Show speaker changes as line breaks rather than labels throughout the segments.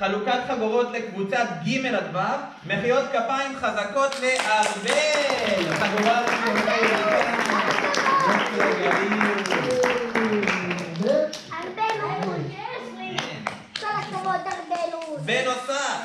חלוקת חגורות לקבוצת ג' עד ו', מחיאות כפיים חזקות לארבל. חגורה ראשונה בנוסף,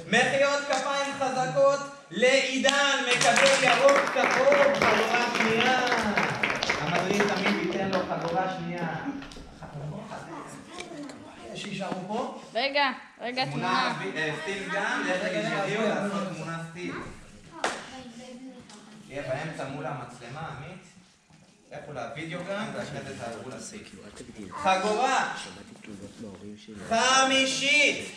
מחיאות כפיים חזקות לעידן, מקבל ירוק כחול, חגורה שנייה. המדריך תמיד ייתן לו חגורה שנייה. שישארו פה?
רגע, תמונה.
סטיל גם, יש שיגיעו לעשות תמונה סטיל. יהיה באמצע מול המצלמה, עמית. לכו לוידאו גם, ואחרי זה תעברו לסטיל. חגורה חמישית,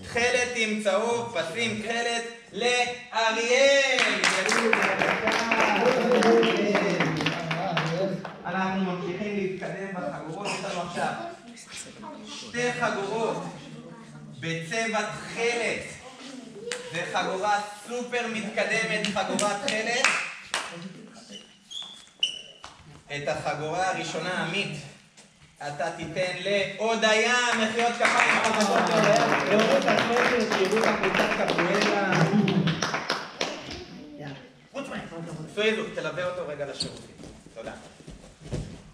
תכלת עם צהוב, פסים תכלת לאריאל. אנחנו ממשיכים להתקדם בחגורות. יש לנו עכשיו שתי חגורות בצבע תכלת. זה חגורה סופר מתקדמת, חגורת תכלת. את החגורה הראשונה, עמית, אתה תיתן להודיה, מחיאות כפיים חזקות להודיה, את החושך, שיראו את הקבוצת קפואלה. סויזו, תלווה אותו רגע לשירותים. תודה.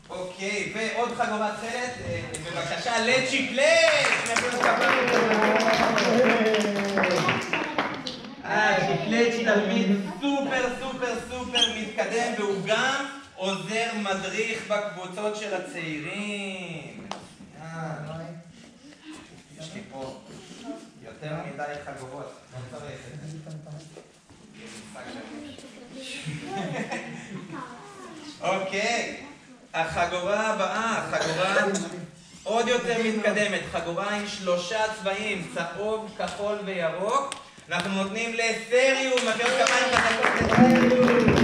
אוקיי, ועוד חגורת תכלת, בבקשה, לצ'יקלט! מחיאות כפיים. צ'יקלט תלמיד סופר סופר סופר מתקדם, והוא גם עוזר מדריך בקבוצות של הצעירים. יש לי פה יותר מדי חגורות, לא צריך את זה. אוקיי, החגורה הבאה, חגורה עוד יותר מתקדמת, חגורה עם 3 צבעים, צהוב, כחול וירוק. אנחנו נותנים לסריום, מחיאות כפיים חזקות לסריום.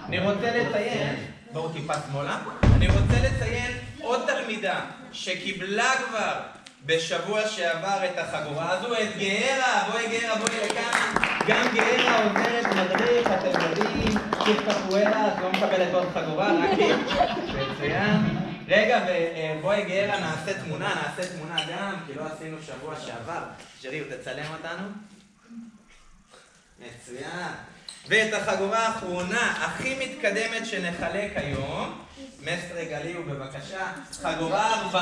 אני רוצה לציין, בואו טיפה שמאלה, אני רוצה לציין עוד תלמידה שקיבלה כבר בשבוע שעבר את החגורה הזו, את גארה. בואי גארה, בואי לכאן. גם גארה עוזרת מדריך, אתם יודעים, קפואלה, את לא מקבלת עוד חגורה, רק היא. מצוין. רגע, ובואי גארה נעשה תמונה גם, כי לא עשינו שבוע שעבר. שרי, תצלם אותנו. מצוין. ואת החגורה האחרונה, הכי מתקדמת שנחלק היום, מסטר גליו בבקשה, חגורה 4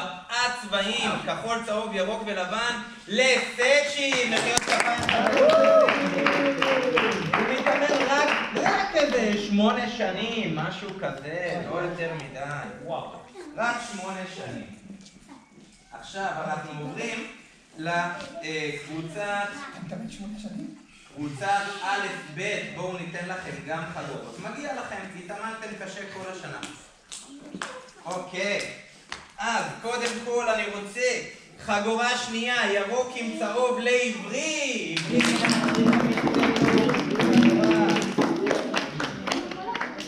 צבעים, כחול, צהוב, ירוק ולבן, לסצ'י, מחיאות כפיים חזקות. הוא מתאמן רק איזה 8 שנים, משהו כזה, לא יותר מדי. רק 8 שנים. עכשיו אנחנו עוברים לקבוצת... קבוצת א' ב', בואו ניתן לכם גם חגורות. מגיע לכם, כי התאמנתם קשה כל השנה. אוקיי, אז קודם כל אני רוצה חגורה שנייה, ירוק עם צהוב לעברי.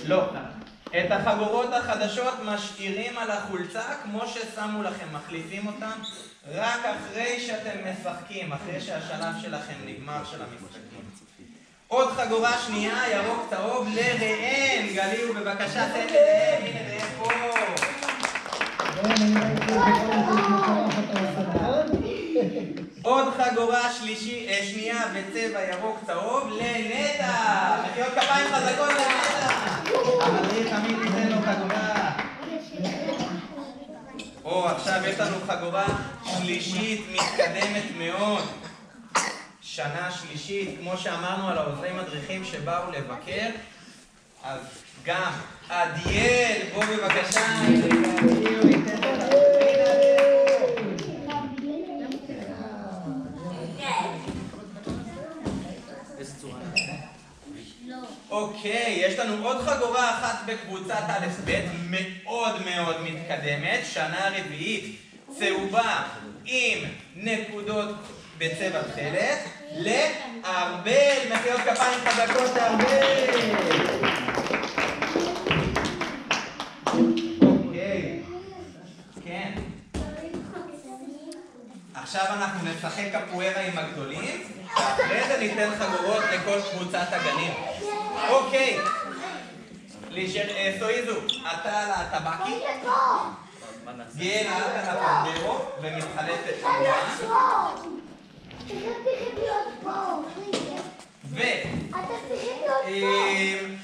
לא, את החגורות החדשות משאירים על החולצה כמו ששמו לכם, מחליפים אותם רק אחרי שאתם משחקים, אחרי שהשלב שלכם נגמר של המשחקים. עוד חגורה שנייה, ירוק צהוב לראם. גליו בבקשה, תן לראם, הנה ראם פה. עוד חגורה שנייה בצבע ירוק צהוב לנטע. מחיאות כפיים חזקות לנטע. המדריך תמיד ניתן לו חגורה. עכשיו יש לנו חגורה שלישית מתקדמת מאוד. שנה שלישית, כמו שאמרנו על העוזרי מדריכים שבאו לבקר, אז גם עדיאל, בוא בבקשה. אוקיי, יש לנו עוד חגורה אחת בקבוצת א' ב' מאוד מאוד מתקדמת, שנה רביעית, צהובה עם נקודות בצבע תכלת, לארבל. מחיאות כפיים חזקות לארבל. אוקיי, כן. עכשיו אנחנו נשחק קפוארה עם הגדולים, ואחרי זה ניתן חגורות לכל קבוצת הגנים. אוקיי, סויזו, אתה על הטבקי, גיאל, אתה על הפנדרו, ומתחלפת כמובן.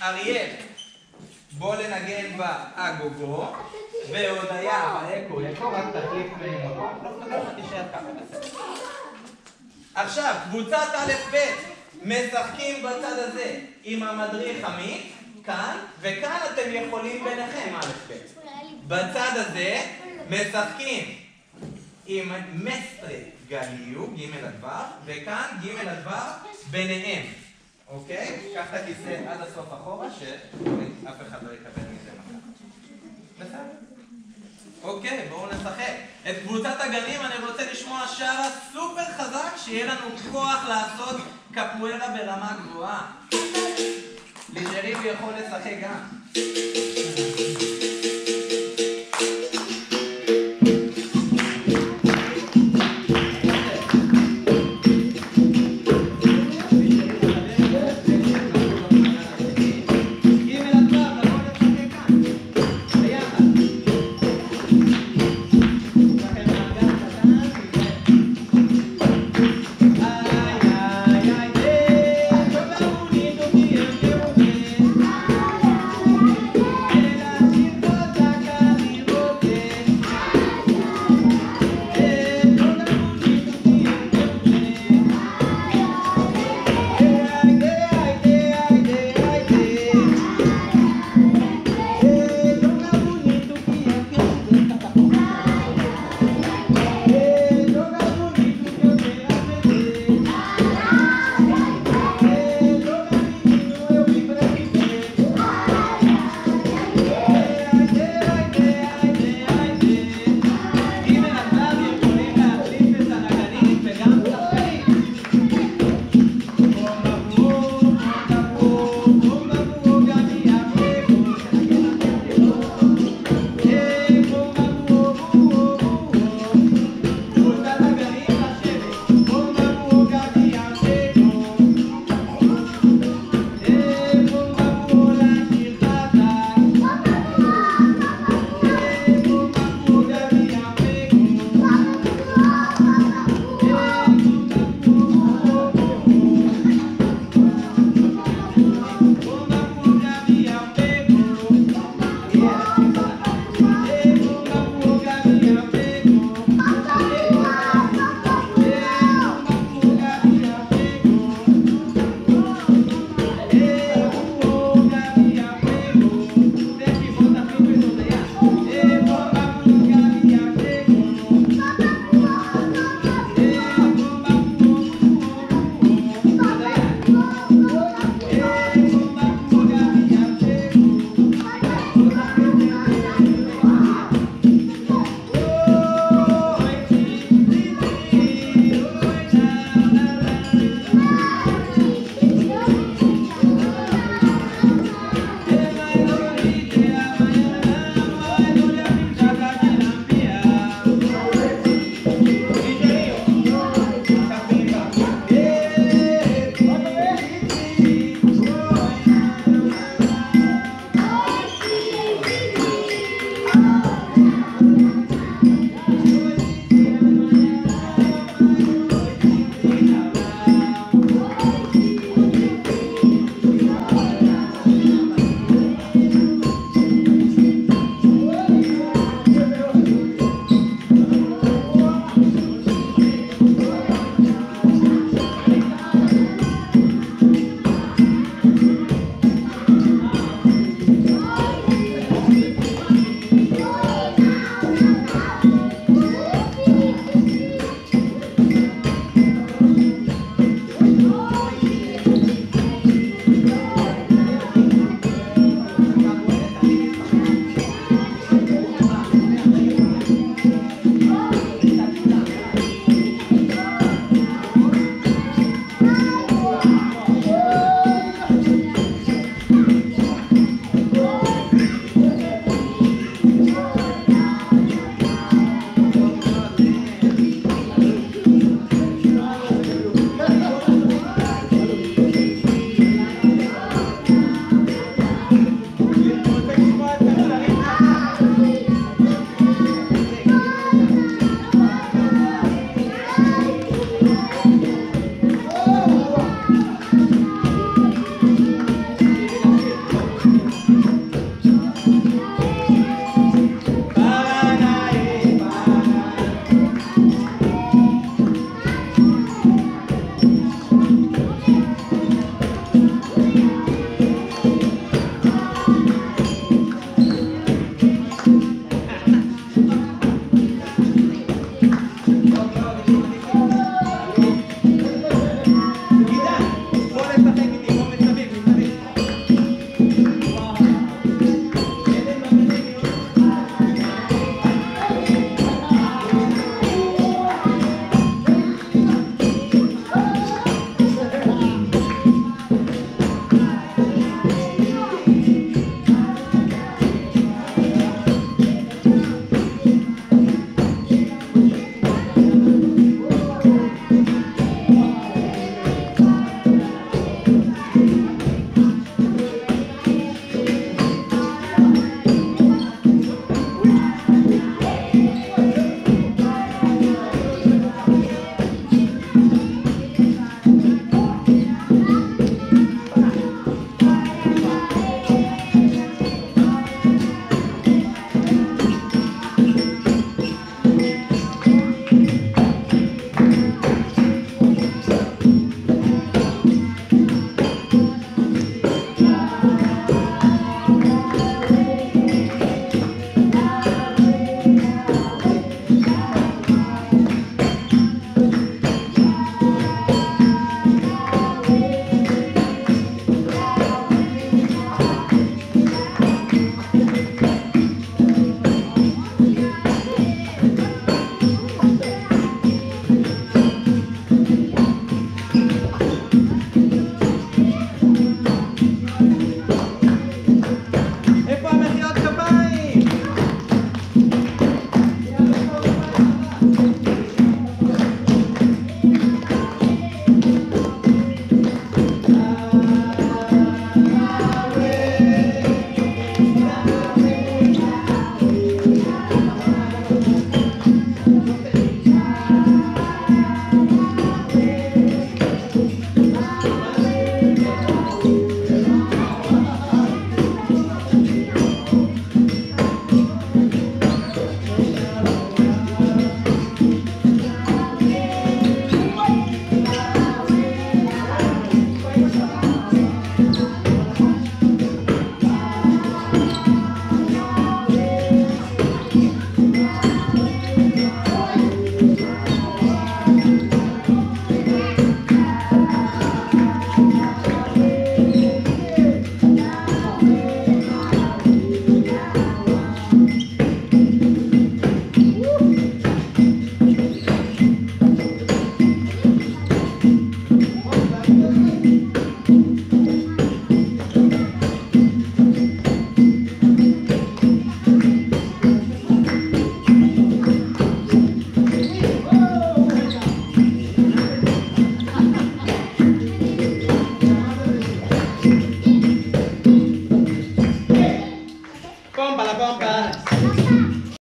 אריאל, בוא לנגן באגוגו, והודיה, באקו, רק תחליף ממקום. לא תישאר ככה, בסדר. עכשיו, קבוצת א' ב' משחקים בצד הזה עם המדריך עמית, כאן, וכאן אתם יכולים ביניכם א' ב'. בצד הזה משחקים עם מסטרי גליו, ג' הדבר, וכאן ג' הדבר ביניהם. אוקיי? קח את הכיסא עד הסוף אחורה, שאף אחד לא יקבל מזה מכה. בסדר? אוקיי, בואו נשחק. את קבוצת הגנים אני רוצה לשמוע שרה סופר חזק, שיהיה לנו כוח לעשות קפוארה ברמה גבוהה. ליג'ריבי יכול לשחק גם.